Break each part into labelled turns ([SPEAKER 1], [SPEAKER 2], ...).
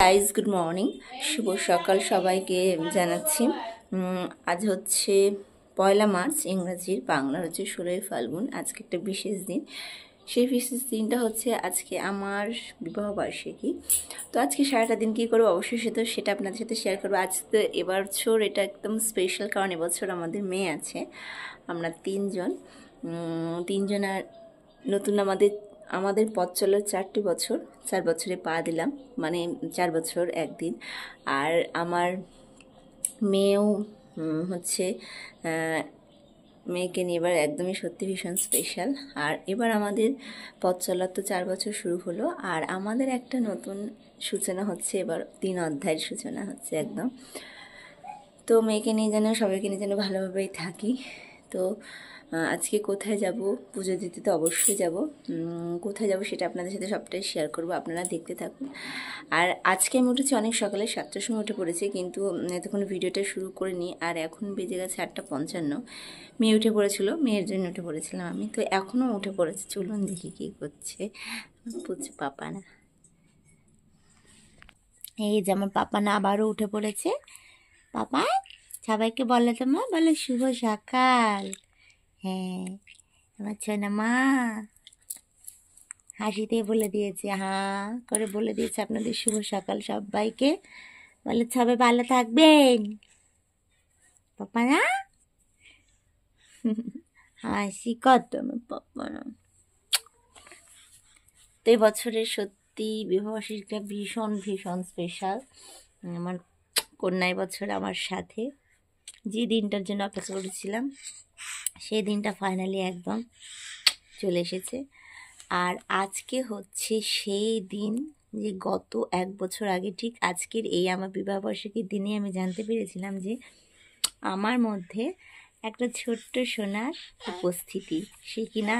[SPEAKER 1] Guys good morning, শুভ সকাল সবাইকে জানাচ্ছি। আজ হচ্ছে 1 মার্চ, ইংরাজির, বাংলার হচ্ছে 16 ফাল্গুন। আজকে একটা বিশেষ দিন। সেই বিশেষ দিনটা হচ্ছে আজকে আমার বিবাহ বার্ষিকী। তো আজকে সারাটা দিন কী করবো অবশ্যই সেটা আপনাদের সাথে শেয়ার করবো। আজ তো এবছর এটা একদম স্পেশাল, কারণ এবছর আমাদের মেয়ে আছে। আমরা তিনজন আর নতুন আমাদের পথ চলার 4টি বছর, 4 বছরে পা দিলাম, মানে 4 বছর একদিন। আর আমার মেয়েও হচ্ছে মেয়েকে নিয়ে এবার একদমই সত্যি ভীষণ স্পেশাল। আর এবার আমাদের পথ চলার তো 4 বছর শুরু হলো, আর আমাদের একটা নতুন সূচনা হচ্ছে, এবার 3 অধ্যায়ের সূচনা হচ্ছে একদম। তো মেয়েকে নিয়ে যেন, সবাইকে নিয়ে যেন ভালোভাবেই থাকি। তো আজকে কোথায় যাব, পুজো দিতে তো অবশ্যই যাব। কোথায় যাব সেটা আপনাদের সাথে সবটাই শেয়ার করব, আপনারা দেখতে থাকুন। আর আজকে আমি উঠেছি অনেক সকালে, 7টার সময় উঠে পড়েছি, কিন্তু এতক্ষণ ভিডিওটা শুরু করিনি। আর এখন বেজে গেছে 8:55। মেয়ে উঠে পড়েছিল, মেয়ের জন্য উঠে পড়েছিলাম আমি। তো এখনও উঠে পড়েছে, চলুন দেখি কী করছে। বুঝছে পাপা না, এই যে আমার পাপা না আবারও উঠে পড়েছে। পাপা সবাইকে বলে, তোমার বলে শুভ সকাল। হ্যাঁ, আমার ছোনা মা হাসিতে বলে দিয়েছে, হাঁ করে বলে দিয়েছে আপনাদের শুভ সকাল সবাইকে। বলে সবাই ভালো থাকবেন পাপা না। হাসি কত আমার পাপা না। তো এই বছরের সত্যি বিবাহবার্ষিকীটা ভীষণ ভীষণ স্পেশাল। আমার কন্যা বছর আমার সাথে যে দিনটার জন্য অপেক্ষা করেছিলাম, সেই দিনটা ফাইনালি একদম চলে এসেছে। আর আজকে হচ্ছে সেই দিন যে গত 1 বছর আগে ঠিক আজকের এই আমার বিবাহবার্ষিকীর দিনে আমি জানতে পেরেছিলাম যে আমার মধ্যে একটা ছোট্ট সোনার উপস্থিতি, সে কিনা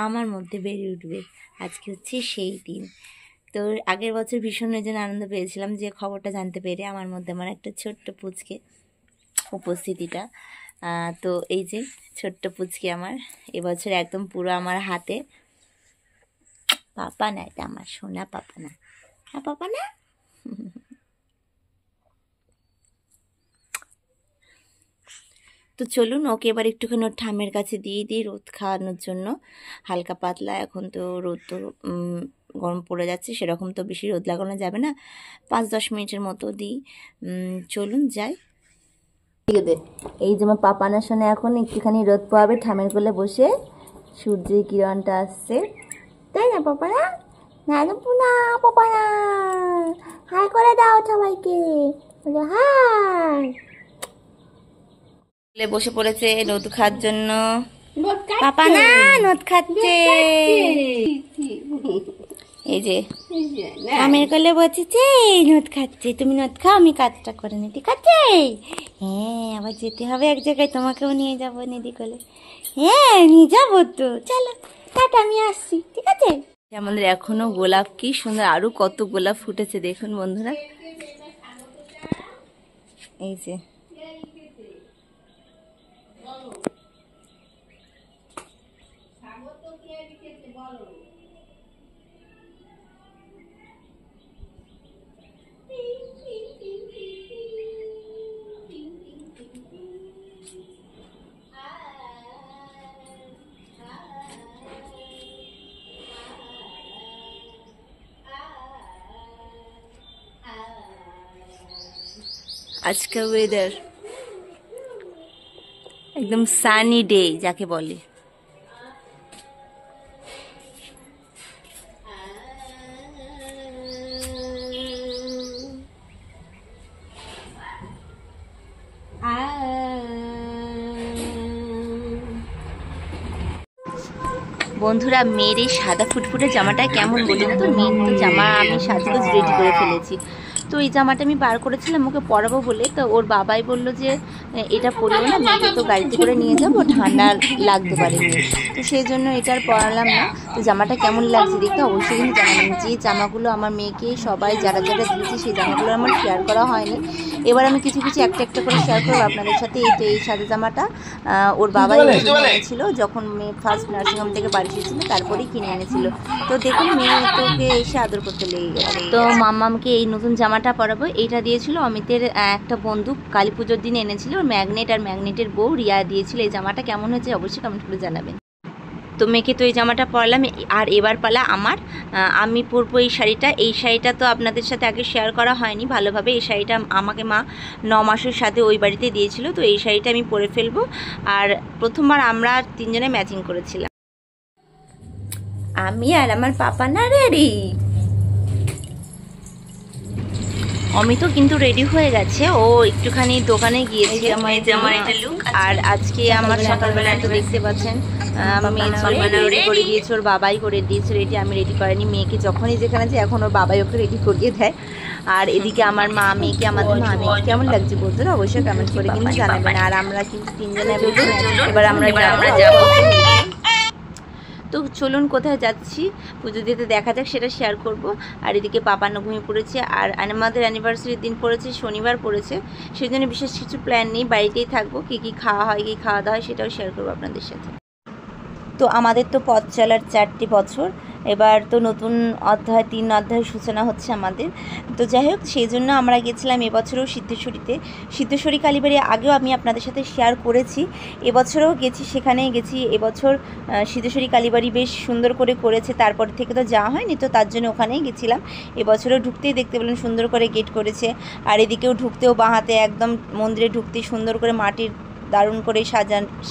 [SPEAKER 1] আমার মধ্যে বেড়ে উঠবে। আজকে হচ্ছে সেই দিন। তো আগের বছর ভীষণ যেন আনন্দ পেয়েছিলাম যে খবরটা জানতে পেরে আমার মধ্যে আমার একটা ছোট্ট পুচকে উপস্থিতিটা। তো এই যে ছোট্ট পুচকে আমার এবছর একদম পুরো আমার হাতে। পাপা না, এটা আমার সোনা পাপা না, হ্যাঁ পাপা না। তো চলুন ওকে এবার একটুখানি ওর ঠামের কাছে দিয়ে দিই রোদ খাওয়ানোর জন্য, হালকা পাতলা। এখন তো রোদ তো গরম পড়ে যাচ্ছে, সেরকম তো বেশি রোদ লাগানো যাবে না, 5-10 মিনিটের মতো দিই। চলুন যাই। এই যে আমার পাপানা সোনা এখন একটুখানি রোদ পাবে, ঠামের কোলে বসে, সূর্যের কিরণটা আসছে, তাই না পাপানা? না না পাপানা, হাই করে দাও সবাইকে, বলো হাই। বসে পড়েছে নদ খাওয়ার জন্য। পাপা না নদ খাচ্ছে, এই যে আমের কোলে বসেছে, নদ খাচ্ছে। তুমি নদ খাও, আমি কাজটা করে নি, ঠিক আছে? হ্যাঁ, আবার যেতে হবে এক জায়গায়, তোমাকেও নিয়ে যাবো নিদি কোলে। হ্যাঁ নিয়ে যাবো তো, চলো টাটা, আমি আসছি, ঠিক আছে? আমাদের এখনো গোলাপ, কি সুন্দর, আরো কত গোলাপ ফুটেছে দেখুন বন্ধুরা। এই যে আজকের ওয়েদার একদম সানি ডে যাকে বলে। বন্ধুরা মেয়ের এই সাদা ফুটফুটে জামাটা কেমন বলুন তো? মেয়ের তো জামা আমি সাজগোজ রেডি করে ফেলেছি। তো এই জামাটা আমি বার করেছিলাম ওকে পরাবো বলে, তো ওর বাবাই বললো যে এটা পরিও না, মেয়েকে তো গাড়িতে করে নিয়ে যাবো, ঠান্ডা লাগতে পারে মেয়ে, তো সেই জন্য এটা আর পরালাম না। তো জামাটা কেমন লাগছে দেখতে অবশ্যই কিন্তু জানাবেন। যে জামাগুলো আমার মেয়েকে সবাই যারা যারা দিয়েছে সেই জামাগুলো আমার শেয়ার করা হয়নি, এবার আমি কিছু কিছু একটা একটা করে শেয়ার করবো আপনাদের সাথে। এই তো এই সাদা জামাটা ওর বাবাই নিয়েছিল যখন মেয়ে ফার্স্ট নার্সিংহোম থেকে বাড়ি চেয়েছিল, তারপরেই কিনে এনেছিল। তো দেখুন মেয়ে তোকে এসে আদর করতে লেগে গেছে। তো মাম্মামকে এই নতুন জামাটা পরাবো, এইটা দিয়েছিল অমিতের একটা বন্ধু কালী পুজোর দিন এনেছিল, ম্যাগনেট আর ম্যাগনেটের বউ রিয়া দিয়েছিল। এই জামাটা কেমন হয়েছে অবশ্যই কমেন্ট করে জানাবেন। তো মেয়েকে তো এই জামাটা পরলাম, আর এবার পালা আমার। আমি পরবো এই শাড়িটা। এই শাড়িটা তো আপনাদের সাথে আগে শেয়ার করা হয়নি ভালোভাবে। এই শাড়িটা আমাকে মা 9 মাসের সাথে ওই বাড়িতে দিয়েছিল। তো এই শাড়িটা আমি পরে ফেলবো। আর প্রথমবার আমরা 3 জনে ম্যাচিং করেছিলাম। আমি আর আমার পাপা না রেডি। অমিতও কিন্তু রেডি হয়ে গেছে, ও একটুখানি দোকানে গিয়েছে। আর আজকে আমার সকালবেলা তো দেখতে পাচ্ছেন রেডি করে দিয়েছে, ওর বাবাই করে দিয়েছে রেডি, আমি রেডি করিনি। মেয়েকে যখনই যেখানে যে এখন ওর বাবাই ওকে রেডি করিয়ে দেয়। আর এদিকে আমার মা মেয়েকে, আমাদের মা মেয়েকে কেমন লাগছে বন্ধুরা অবশ্যই কমেন্ট করে কিন্তু জানাবেন। আর আমরা কিন্তু 3 জনে এবার আমরা যাবো। তো চলুন কোথায় যাচ্ছি পুজো দিতে দেখা যাক, সেটা শেয়ার করব। আর এদিকে পাপানো ঘুমিয়ে পড়েছে, আর আমাদের অ্যানিভার্সারির দিন পড়েছে শনিবার পড়েছে, সেই জন্য বিশেষ কিছু প্ল্যান নেই, বাড়িতেই থাকবো। কী কী খাওয়া হয় কী খাওয়া দাওয়া হয় সেটাও শেয়ার করবো আপনাদের সাথে। তো আমাদের তো পথ চলার 4টি বছর, এবার তো নতুন অধ্যায় 3 অধ্যায় সূচনা হচ্ছে আমাদের। তো যাই হোক, সেই জন্য আমরা গেছিলাম এবছরেও সিদ্ধেশ্বরীতে। সিদ্ধেশ্বরী কালীবাড়ি আগেও আমি আপনাদের সাথে শেয়ার করেছি, এবছরেও গেছি, সেখানেই গেছি। এবছর সিদ্ধেশ্বরী কালীবাড়ি বেশ সুন্দর করে করেছে, তারপর থেকে তো যাওয়া হয়নি, তো তার জন্য ওখানেই গেছিলাম। এবছরও ঢুকতেই দেখতে পেলেন সুন্দর করে গেট করেছে। আর এদিকেও ঢুকতেও বাঁহাতে একদম মন্দিরে ঢুকতেই সুন্দর করে মাটির দারুণ করে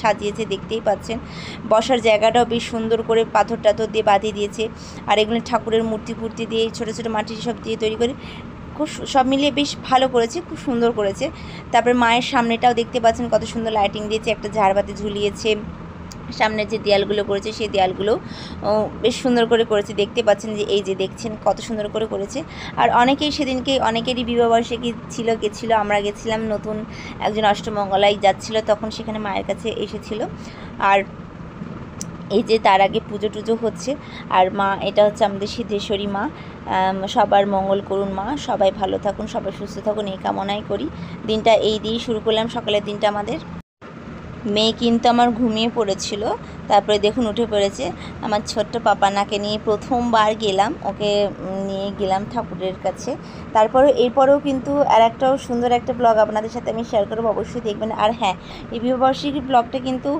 [SPEAKER 1] সাজিয়েছে, দেখতেই পাচ্ছেন। বসার জায়গাটাও বেশ সুন্দর করে পাথর টাথর দিয়ে বাঁধিয়ে দিয়েছে। আর এগুলো ঠাকুরের মূর্তি ফুর্তি দিয়ে ছোটো ছোটো মাটির সব দিয়ে তৈরি করে খুব সব মিলিয়ে বেশ ভালো করেছে, খুব সুন্দর করেছে। তারপরে মায়ের সামনেটাও দেখতে পাচ্ছেন কত সুন্দর লাইটিং দিয়েছে, একটা ঝাড়বাতি ঝুলিয়েছে। সামনে যে দেয়ালগুলো করেছে সেই দেয়ালগুলো বেশ সুন্দর করে করেছে, দেখতে পাচ্ছেন যে এই যে দেখছেন কত সুন্দর করে করেছে। আর অনেকেই সেদিনকে অনেকেরই বিবাহবার্ষিকী ছিল, গেছিলো, আমরা গেছিলাম। নতুন একজন অষ্টমঙ্গলায় যাচ্ছিল, তখন সেখানে মায়ের কাছে এসেছিল। আর এই যে তার আগে পুজো টুজো হচ্ছে। আর মা, এটা হচ্ছে আমাদের সিদ্ধেশ্বরী মা, সবার মঙ্গল করুন মা, সবাই ভালো থাকুন, সবাই সুস্থ থাকুন এই কামনাই করি। দিনটা এই দিয়েই শুরু করলাম, সকালের দিনটা আমাদের। মেয়ে কিন্তু আমার ঘুমিয়ে পড়েছিল, তারপরে দেখুন উঠে পড়েছে। আমার ছোট্ট পাপানাকে নিয়ে প্রথমবার গেলাম, ওকে নিয়ে গেলাম ঠাকুরের কাছে। এরপরেও কিন্তু আর একটাও সুন্দর একটা ব্লগ আপনাদের সাথে আমি শেয়ার করবো, অবশ্যই দেখবেন। আর হ্যাঁ, এই বিবাহবার্ষিকী ব্লগটা কিন্তু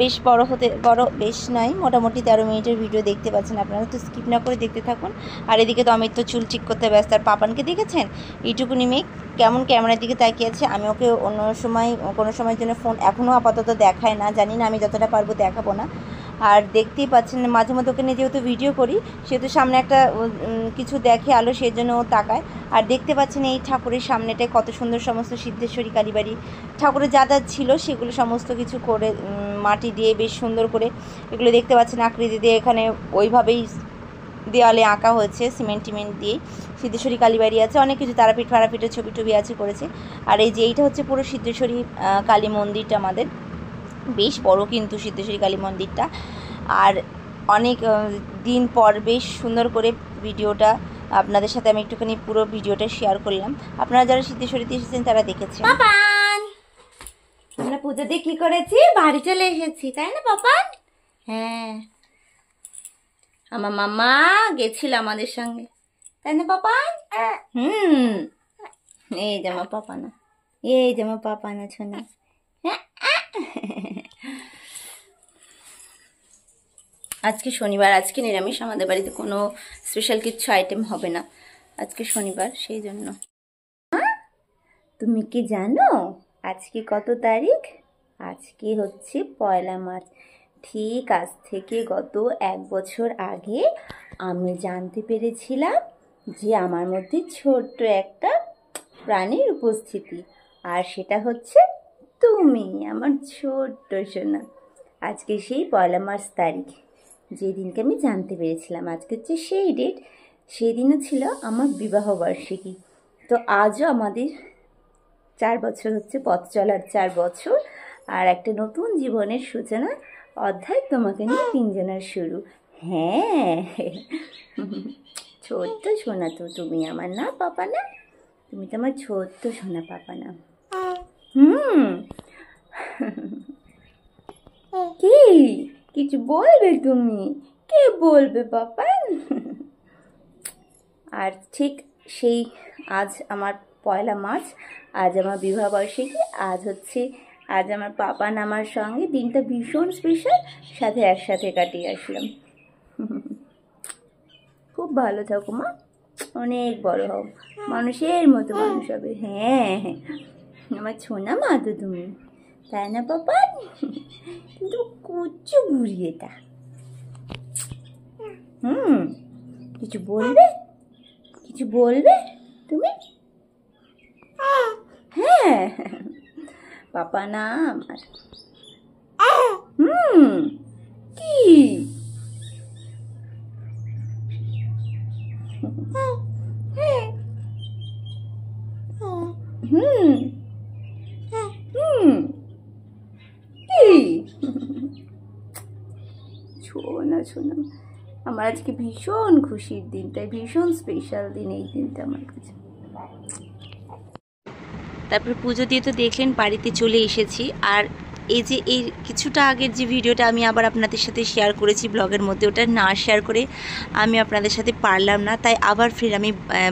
[SPEAKER 1] বেশ বড় বেশ নয়, মোটামুটি 13 মিনিটের ভিডিও দেখতে পাচ্ছেন আপনারা, তো স্কিপ না করে দেখতে থাকুন। আর এদিকে তো অমিত তো চুল ঠিক করতে ব্যস্ত। আর পাপানকে দেখেছেন এইটুকুনি মেয়ে কেমন ক্যামেরার দিকে তাকিয়ে আছে। আমি ওকে অন্য সময় কোনো সময়ের জন্য ফোন এখনও আপাতত দেখায় না, জানি না, আমি যতটা পারবো দেখাবো না। আর দেখতেই পাচ্ছেন মাঝে মধ্যে ওকে নিয়ে যেহেতু ভিডিও করি, সেহেতু সামনে একটা কিছু দেখে আলো, সেই জন্য ও তাকায়। আর দেখতে পাচ্ছেন এই ঠাকুরের সামনেটায় কত সুন্দর সমস্ত সিদ্ধেশ্বরী কালীবাড়ি ঠাকুরের যা যা ছিল সেগুলো সমস্ত কিছু করে মাটি দিয়ে বেশ সুন্দর করে এগুলো দেখতে পাচ্ছেন আকৃতি দিয়ে, এখানে ওইভাবেই দেওয়ালে আঁকা হয়েছে সিমেন্ট টিমেন্ট দিয়ে। সিদ্ধেশ্বরী কালীবাড়ি আছে, অনেক কিছু তারাপীঠ ফারাপীঠের ছবি টবি আছে করেছে। আর এই যে এইটা হচ্ছে পুরো সিদ্ধেশ্বরী কালী মন্দিরটা আমাদের, বেশ বড় কিন্তু সিদ্ধেশ্বরী কালী মন্দিরটা। আর অনেক দিন পর বেশ সুন্দর করে ভিডিওটা আপনাদের সাথে আমি একটুখানি পুরো ভিডিওটা শেয়ার করলাম। আপনারা যারা সিদ্ধেশ্বরীতে এসেছেন তারা দেখেছেন। পাপান, আমরা পুজো দিয়ে কী করেছি, বাড়ি চলে এসেছি, তাই না পাপান? হ্যাঁ, আমার মামা গেছিল আমাদের সঙ্গে, তাই না পাপান? এই যে আমার পাপানা, এই যে আমার পাপানা ছোনা। আজকে শনিবার, আজকে নিরামিষ, আমাদের বাড়িতে কোনো স্পেশাল কিছু আইটেম হবে না, আজকে শনিবার, সেই জন্য। তুমি কি জানো আজকে কত তারিখ? আজকে হচ্ছে 1 মার্চ। ঠিক আজ থেকে গত 1 বছর আগে আমি জানতে পেরেছিলাম যে আমার মধ্যে ছোট্ট একটা প্রাণীর উপস্থিতি, আর সেটা হচ্ছে তুমি, আমার ছোট্ট সোনা। আজকে সেই 1 মার্চ তারিখ, যেদিনকে আমি জানতে পেরেছিলাম, আজকে হচ্ছে সেই ডেট, সেই দিনও ছিল আমার বিবাহবার্ষিকী। তো আজও আমাদের 4 বছর হচ্ছে, পথ চলার 4 বছর, আর একটা নতুন জীবনের সূচনা অধ্যায় তোমাকে নিয়ে 3 জনের শুরু। হ্যাঁ, ছোট্ট সোনা তো তুমি আমার, না পাপা না? তুমি তো আমার ছোট্ট সোনা পাপা না? কি কিছু বলবে তুমি? কে বলবে পাপান? আর ঠিক সেই আজ আমার 1 মার্চ, আজ আমার বিবাহ বার্ষিকী। আজ আমার পাপান আমার সঙ্গে, দিনটা ভীষণ স্পেশাল, সাথে একসাথে কাটিয়ে আসলাম। খুব ভালো থাকো মা, অনেক বড় হও, মানুষের মতো মানুষ হবে। হ্যাঁ হ্যাঁ, আমার ছোনা মা তো তুমি, তাই না পাপান? কিন্তু কুচু বুড়ি এটা। কিছু বলবে? কিছু বলবে তুমি? হ্যাঁ, পাপা না আমার। কি? ছোনা ছোনা, আমার আজকে ভীষণ খুশির দিন, তাই ভীষণ স্পেশাল দিন এই দিনটা আমার কাছে। তারপর পুজো দিয়ে তো দেখলেন বাড়িতে চলে এসেছি। আর এই যে এই কিছুটা আগের যে ভিডিওটা আমি আবার আপনাদের সাথে শেয়ার করেছি ব্লগের মধ্যে, ওটা না শেয়ার করে আমি আপনাদের সাথে পারলাম না, তাই আবার ফির আমি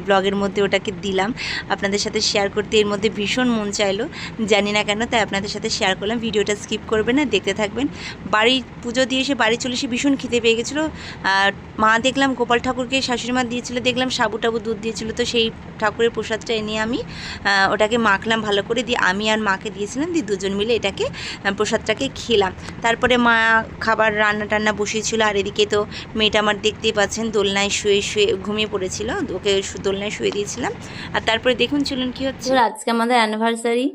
[SPEAKER 1] ব্লগের মধ্যে ওটাকে দিলাম আপনাদের সাথে শেয়ার করতে। এর মধ্যে ভীষণ মন চাইলো, জানি না কেন, তাই আপনাদের সাথে শেয়ার করলাম। ভিডিওটা স্কিপ করবেন না, দেখতে থাকবেন। বাড়ি পুজো দিয়ে এসে বাড়ি চলে এসে ভীষণ খিদে পেয়ে গেছিলো। আর মা দেখলাম গোপাল ঠাকুরকে শাশুড়ি মা দিয়েছিল, দেখলাম সাবু টাবু দুধ দিয়েছিল, তো সেই ঠাকুরের প্রসাদটা এনে আমি ওটাকে মাখলাম ভালো করে, দিয়ে আমি আর মাকে দিয়েছিলাম, দিয়ে দুজন মিলে এটাকে প্রসাদটাকে খেলাম। তারপরে মা খাবার রান্না টান্না বসিয়েছিল। আর এদিকে তো মেয়েটা আমার দেখতেই পাচ্ছেন দোলনায় শুয়ে ঘুমিয়ে পড়েছিল, ওকে দোলনায় শুয়ে দিয়েছিলাম। আর তারপরে দেখুন চলুন কি হচ্ছে। আজকে আমাদের অ্যানিভার্সারি,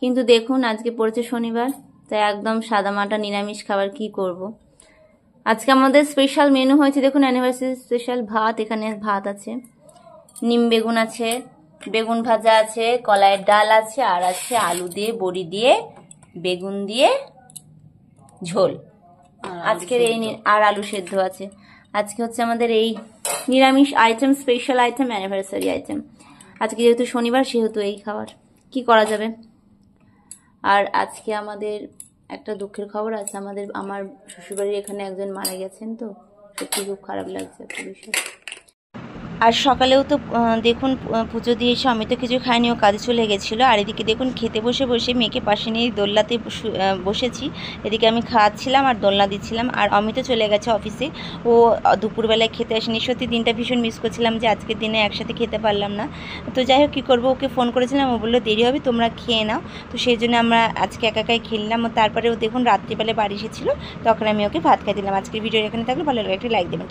[SPEAKER 1] কিন্তু দেখুন আজকে পড়েছে শনিবার, তাই একদম সাদামাটা নিরামিষ খাবার কি করব। আজকে আমাদের স্পেশাল মেনু হয়েছে, দেখুন অ্যানিভার্সারি স্পেশাল ভাত। এখানে ভাত আছে, নিম বেগুন আছে, বেগুন ভাজা আছে, কলাইয়ের ডাল আছে, আর আছে আলু দিয়ে বড়ি দিয়ে বেগুন দিয়ে ঝোল আজকের এই, আর আলু সেদ্ধ আছে। আজকে হচ্ছে আমাদের এই নিরামিষ item, special item, anniversary item. আজকে যেহেতু শনিবার সেহেতু এই খাবার, কি করা যাবে। আর আজকে আমাদের একটা দুঃখের খবর আছে, আমার শ্বশুরবাড়ির এখানে একজন মারা গেছেন, তো সত্যি খুব খারাপ লাগছে একটা বিষয়। আর সকালেও তো দেখুন পুজো দিয়ে এসে আমি তো কিছু খাইনি, ও কাজে চলে গেছিলো। আর এদিকে দেখুন খেতে বসে বসে মেয়েকে পাশে নিয়ে দোলনাতে বসেছি। এদিকে আমি খাওয়াচ্ছিলাম আর দোলনা দিচ্ছিলাম। আর অমিত চলে গেছে অফিসে, ও দুপুরবেলায় খেতে আসেনি। সত্যি দিনটা ভীষণ মিস করছিলাম যে আজকের দিনে একসাথে খেতে পারলাম না। তো যাই হোক কী করবো, ওকে ফোন করেছিলাম, ও বললো দেরি হবে, তোমরা খেয়ে নাও। তো সেই জন্য আমরা আজকে একাই খেললাম। তারপরে ও দেখুন রাত্রিবেলায় বাড়ি এসেছিলো, তখন আমি ওকে ভাত খাই দিলাম। আজকের ভিডিও এখানে থাকলে ভালো লাগে, একটি লাইক দেবেন।